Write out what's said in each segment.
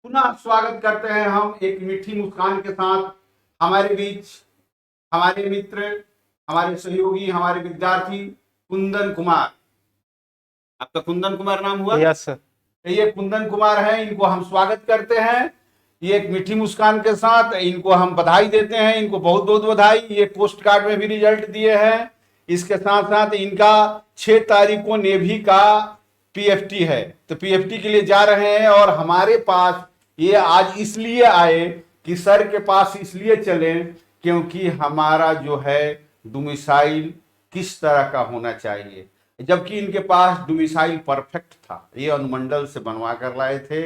पुनः स्वागत करते हैं हम एक मीठी मुस्कान के साथ। हमारे बीच हमारे मित्र, हमारे सहयोगी, हमारे विद्यार्थी कुंदन कुमार। आपका कुंदन कुमार नाम हुआ? Yes sir. ये कुंदन कुमार है, इनको हम स्वागत करते हैं। ये एक मीठी मुस्कान के साथ इनको हम बधाई देते हैं। इनको बहुत बहुत बधाई। ये पोस्ट कार्ड में भी रिजल्ट दिए हैं। इसके साथ साथ इनका 6 तारीख को नेवी का पीएफटी है, तो पीएफटी के लिए जा रहे हैं। और हमारे पास ये आज इसलिए आए कि सर के पास इसलिए चले क्योंकि हमारा जो है डोमिसाइल किस तरह का होना चाहिए, जबकि इनके पास डोमिसाइल परफेक्ट था। ये अनुमंडल से बनवा कर लाए थे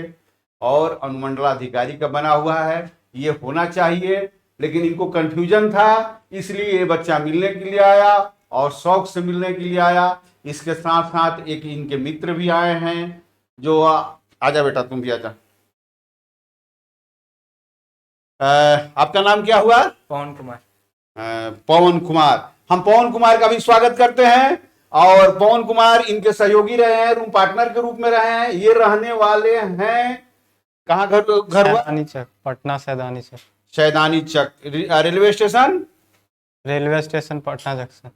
और अनुमंडलाधिकारी का बना हुआ है, ये होना चाहिए, लेकिन इनको कंफ्यूजन था, इसलिए ये बच्चा मिलने के लिए आया और शौक से मिलने के लिए आया। इसके साथ साथ एक इनके मित्र भी आए हैं जो आजा बेटा, तुम भी आजा। आपका नाम क्या हुआ? पवन कुमार। पवन कुमार। हम पवन कुमार का भी स्वागत करते हैं। और पवन कुमार इनके सहयोगी रहे हैं, रूम पार्टनर के रूप में रहे हैं। ये रहने वाले हैं कहाँ? घर हुआ Saidani Chak, Patna Saidani Chak. Saidani Chak railway station. Railway station Patna junction.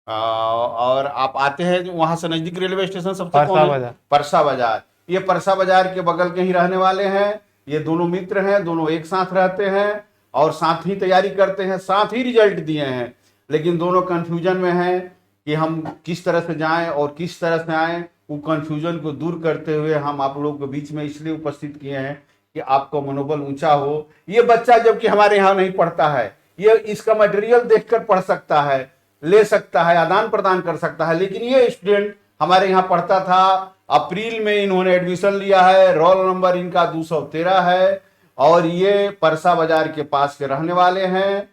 और आप आते हैं वहां से नजदीक रेलवे स्टेशन सबसे परसा कौन है? बाजार। परसा बाजार। ये परसा बाजार के बगल के ही रहने वाले हैं। ये दोनों मित्र हैं, दोनों एक साथ रहते हैं और साथ ही तैयारी करते हैं, साथ ही रिजल्ट दिए हैं, लेकिन दोनों कंफ्यूजन में हैं कि हम किस तरह से जाएं और किस तरह से आएं। वो कंफ्यूजन को दूर करते हुए हम आप लोगों के बीच में इसलिए उपस्थित किए हैं कि आपका मनोबल ऊंचा हो। ये बच्चा जबकि हमारे यहाँ नहीं पढ़ता है, ये इसका मटेरियल देखकर पढ़ सकता है, ले सकता है, आदान प्रदान कर सकता है, लेकिन ये स्टूडेंट हमारे यहाँ पढ़ता था। अप्रैल में इन्होंने एडमिशन लिया है, रोल नंबर इनका 213 है और ये परसा बाजार के पास के रहने वाले हैं।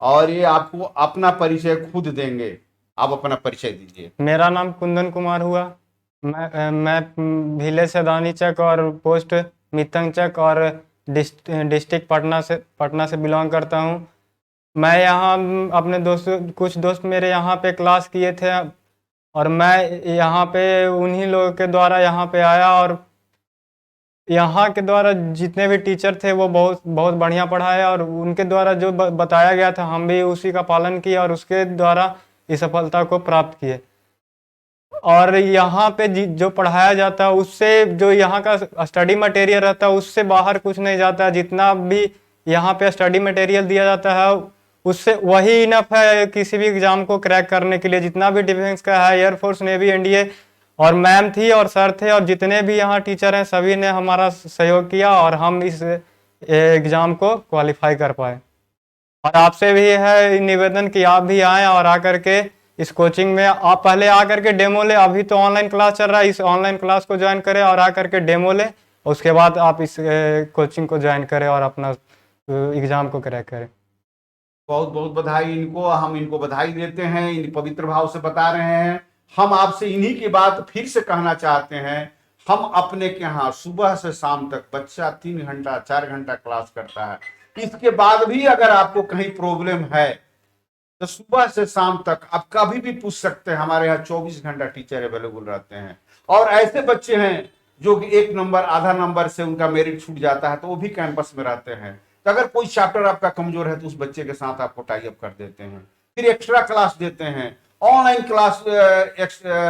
और ये आपको अपना परिचय खुद देंगे। आप अपना परिचय दीजिए। मेरा नाम कुंदन कुमार हुआ। मैं विलेज सैदानी चक और पोस्ट मितंग चक और डिस्ट्रिक्ट पटना से बिलोंग करता हूँ। मैं यहाँ अपने कुछ दोस्त मेरे यहाँ पे क्लास किए थे और मैं यहाँ पे उन्हीं लोगों के द्वारा यहाँ पे आया और यहाँ के द्वारा जितने भी टीचर थे वो बहुत बहुत बढ़िया पढ़ाए और उनके द्वारा जो बताया गया था हम भी उसी का पालन किए और उसके द्वारा इस सफलता को प्राप्त किए। और यहाँ पे जो पढ़ाया जाता है उससे जो यहाँ का स्टडी मटेरियल रहता है उससे बाहर कुछ नहीं जाता है। जितना भी यहाँ पे स्टडी मटेरियल दिया जाता है उससे वही इनफ है किसी भी एग्जाम को क्रैक करने के लिए। जितना भी डिफेंस का है, एयरफोर्स, नेवी, एनडीए, और मैम थी और सर थे और जितने भी यहाँ टीचर हैं सभी ने हमारा सहयोग किया और हम इस एग्ज़ाम को क्वालिफाई कर पाए। और आपसे भी है निवेदन कि आप भी आएँ और आकर के इस कोचिंग में आप पहले आकर के डेमो ले। अभी तो ऑनलाइन क्लास चल रहा है, इस ऑनलाइन क्लास को ज्वाइन करें और आकर के डेमो ले, उसके बाद आप इस कोचिंग को ज्वाइन करें और अपना एग्ज़ाम को क्रैक करें। बहुत बहुत बधाई इनको। हम इनको बधाई देते हैं, इन पवित्र भाव से बता रहे हैं। हम आपसे इन्हीं की बात फिर से कहना चाहते हैं। हम अपने के यहाँ सुबह से शाम तक बच्चा 3 घंटा 4 घंटा क्लास करता है। इसके बाद भी अगर आपको कहीं प्रॉब्लम है तो सुबह से शाम तक आप कभी भी पूछ सकते हैं। हमारे यहाँ 24 घंटा टीचर अवेलेबल रहते हैं। और ऐसे बच्चे हैं जो कि 1 नंबर आधा नंबर से उनका मेरिट छूट जाता है तो वो भी कैंपस में रहते हैं। तो अगर कोई चैप्टर आपका कमजोर है तो उस बच्चे के साथ आपको टाई अप कर देते हैं, फिर एक्स्ट्रा क्लास देते हैं। ऑनलाइन क्लास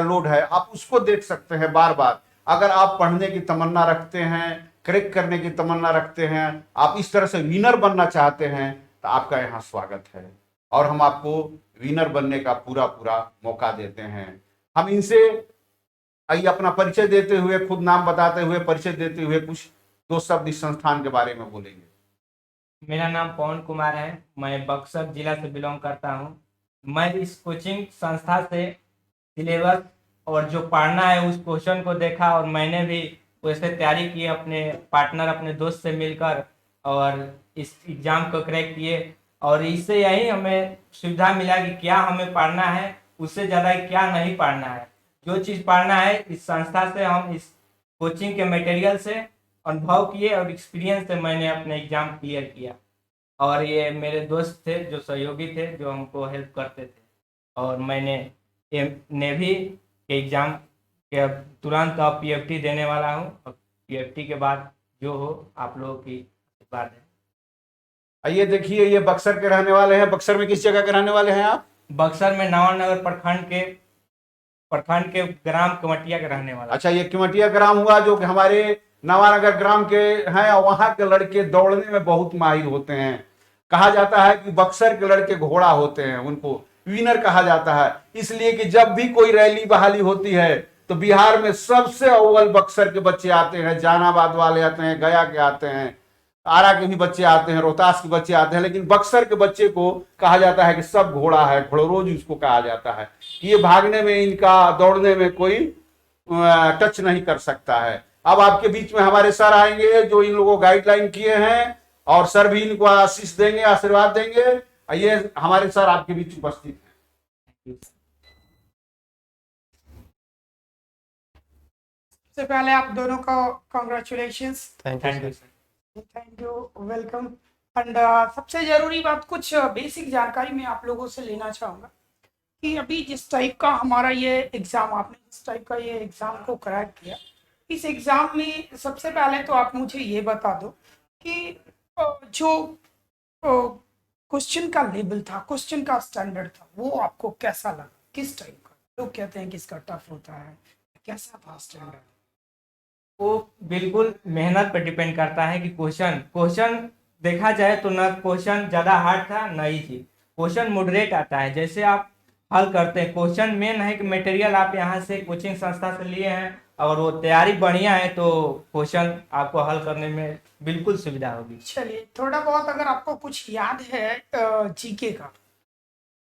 लोड है, आप उसको देख सकते हैं बार बार। अगर आप पढ़ने की तमन्ना रखते हैं, क्रैक करने की तमन्ना रखते हैं, आप इस तरह से विनर बनना चाहते हैं तो आपका यहाँ स्वागत है और हम आपको विनर बनने का पूरा पूरा मौका देते हैं। हम इनसे आइए अपना परिचय देते हुए, खुद नाम बताते हुए, परिचय देते हुए कुछ 2 शब्द इस संस्थान के बारे में बोलेंगे। मेरा नाम पवन कुमार है। मैं बक्सर जिला से बिलोंग करता हूँ। मैं इस कोचिंग संस्था से सिलेबस और जो पढ़ना है उस क्वेश्चन को देखा और मैंने भी वैसे तैयारी की अपने पार्टनर, अपने दोस्त से मिलकर, और इस एग्ज़ाम को क्रैक किए। और इससे यही हमें सुविधा मिला कि क्या हमें पढ़ना है, उससे ज़्यादा क्या नहीं पढ़ना है। जो चीज़ पढ़ना है इस संस्था से, हम इस कोचिंग के मटेरियल से अनुभव किए और एक्सपीरियंस से मैंने अपने एग्ज़ाम क्लियर किया। और ये मेरे दोस्त थे जो सहयोगी थे, जो हमको हेल्प करते थे। और मैंने नेवी के एग्ज़ाम के तुरंत अब पीएफटी देने वाला हूँ और पीएफटी के बाद जो हो आप लोगों की आशीर्वाद है। आइए देखिए, ये बक्सर के रहने वाले हैं। बक्सर में किस जगह के रहने वाले हैं आप? बक्सर में नवानगर प्रखंड के ग्राम कमटिया के रहने वाला। अच्छा, ये किमटिया ग्राम हुआ जो कि हमारे नवानगर ग्राम के हैं, और वहां के लड़के दौड़ने में बहुत माहिर होते हैं। कहा जाता है कि बक्सर के लड़के घोड़ा होते हैं, उनको विनर कहा जाता है, इसलिए कि जब भी कोई रैली बहाली होती है तो बिहार में सबसे अव्वल बक्सर के बच्चे आते हैं। जहानाबाद वाले आते हैं, गया के आते हैं, आरा के भी बच्चे आते हैं, रोहतास के बच्चे आते हैं, लेकिन बक्सर के बच्चे को कहा जाता है कि सब घोड़ा है, घोड़रोज उसको कहा जाता है। ये भागने में, इनका दौड़ने में कोई टच नहीं कर सकता है। अब आपके बीच में हमारे सर आएंगे जो इन लोगों को गाइडलाइन किए हैं, और सर भी इनको आशीष देंगे, आशीर्वाद देंगे। ये हमारे सर आपके बीच उपस्थित हैं। सबसे पहले आप दोनों को congratulations, thank you thank you sir. Sir. Thank you, welcome. And सबसे जरूरी बात, कुछ बेसिक जानकारी मैं आप लोगों से लेना चाहूँगा कि अभी जिस टाइप का हमारा ये एग्ज़ाम, आपने जिस टाइप का ये एग्ज़ाम को क्रैक किया, इस एग्ज़ाम में सबसे पहले तो आप मुझे ये बता दो कि जो क्वेश्चन का लेवल था, क्वेश्चन का स्टैंडर्ड था, वो आपको कैसा लगा? किस टाइप का? लोग कहते हैं कि इसका टफ होता है, कैसा था स्टैंडर्ड? वो बिल्कुल मेहनत पर डिपेंड करता है कि क्वेश्चन देखा जाए तो ना क्वेश्चन ज़्यादा हार्ड था ना इजी। क्वेश्चन मॉडरेट आता है, जैसे आप हल करते हैं। क्वेश्चन मेन है कि मटेरियल आप यहाँ से कोचिंग संस्था से लिए हैं और वो तैयारी बढ़िया है तो क्वेश्चन आपको हल करने में बिल्कुल सुविधा होगी। चलिए, थोड़ा बहुत अगर आपको कुछ याद है जीके का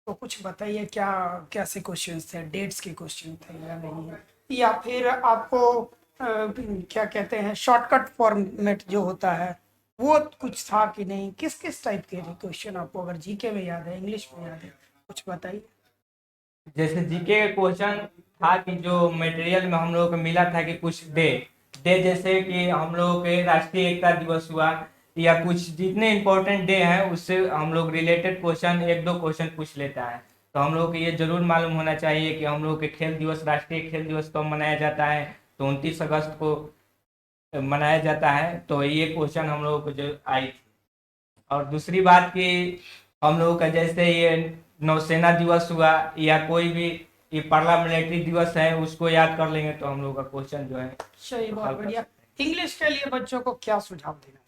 तो कुछ बताइए, क्या कैसे क्वेश्चंस थे? डेट्स के क्वेश्चन थे या नहीं, या फिर आपको क्या कहते हैं, शॉर्टकट फॉर्मेट जो होता है वो कुछ था कि नहीं? किस किस टाइप के क्वेश्चन आपको अगर जीके में याद है, इंग्लिश में याद है, कुछ बताइए। जैसे जीके का क्वेश्चन था कि जो मटेरियल में हम लोगों को मिला था कि कुछ डे जैसे कि हम लोगों के राष्ट्रीय एकता दिवस हुआ या कुछ जितने इम्पोर्टेंट डे हैं उससे हम लोग रिलेटेड क्वेश्चन एक दो क्वेश्चन पूछ लेता है। तो हम लोग को ये जरूर मालूम होना चाहिए कि हम लोग के खेल दिवस, राष्ट्रीय खेल दिवस कब मनाया जाता है, तो 29 अगस्त को मनाया जाता है। तो ये क्वेश्चन हम लोगों को जो आई थी। और दूसरी बात कि हम लोगों का जैसे ये नौसेना दिवस हुआ या कोई भी ये पार्लियामेंट्री दिवस है उसको याद कर लेंगे तो हम लोगों का क्वेश्चन जो है चलिए, बहुत बढ़िया। इंग्लिश के लिए बच्चों को क्या सुझाव देना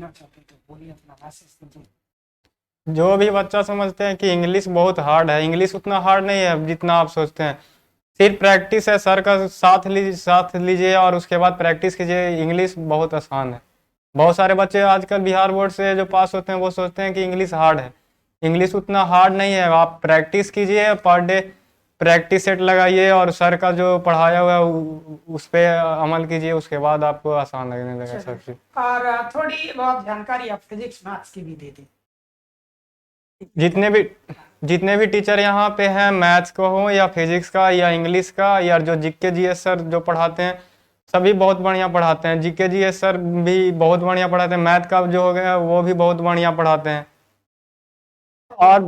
चाहते तो बोलिए, अपना मैसेज दीजिए। जो भी बच्चा समझते हैं कि इंग्लिश बहुत हार्ड है, इंग्लिश उतना हार्ड नहीं है जितना आप सोचते हैं। सिर्फ प्रैक्टिस है, सर का साथ लीजिए और उसके बाद प्रैक्टिस कीजिए। इंग्लिश बहुत आसान है। बहुत सारे बच्चे आजकल बिहार बोर्ड से जो पास होते हैं वो सोचते हैं कि इंग्लिश हार्ड है। इंग्लिश उतना हार्ड नहीं है। आप प्रैक्टिस कीजिए, पर डे प्रैक्टिस सेट लगाइए और सर का जो पढ़ाया हुआ है उस पर अमल कीजिए, उसके बाद आपको आसान लगने लगेगा सब चीज़। और थोड़ी बहुत जानकारी आप फिजिक्स मैथ्स की भी दे दें। जितने भी टीचर यहाँ पे हैं, मैथ्स का हो या फिजिक्स का या इंग्लिश का या जो जीके जीएस सर जो पढ़ाते हैं, सभी बहुत बढ़िया पढ़ाते हैं। जीके जीएस सर भी बहुत बढ़िया पढ़ाते हैं। मैथ का जो हो गया वो भी बहुत बढ़िया पढ़ाते हैं। और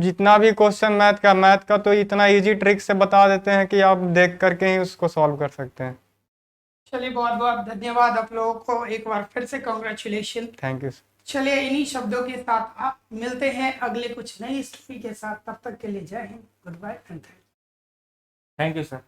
जितना भी क्वेश्चन मैथ का तो इतना इजी ट्रिक से बता देते हैं कि आप देख करके ही उसको सॉल्व कर सकते हैं। चलिए, बहुत बहुत धन्यवाद आप लोगों को, एक बार फिर से कॉन्ग्रेचुलेशन। Thank you. चलिए, इन्हीं शब्दों के साथ आप मिलते हैं अगले कुछ नई स्टोरी के साथ। तब तक के लिए Jai Hind, good bye and thank you sir.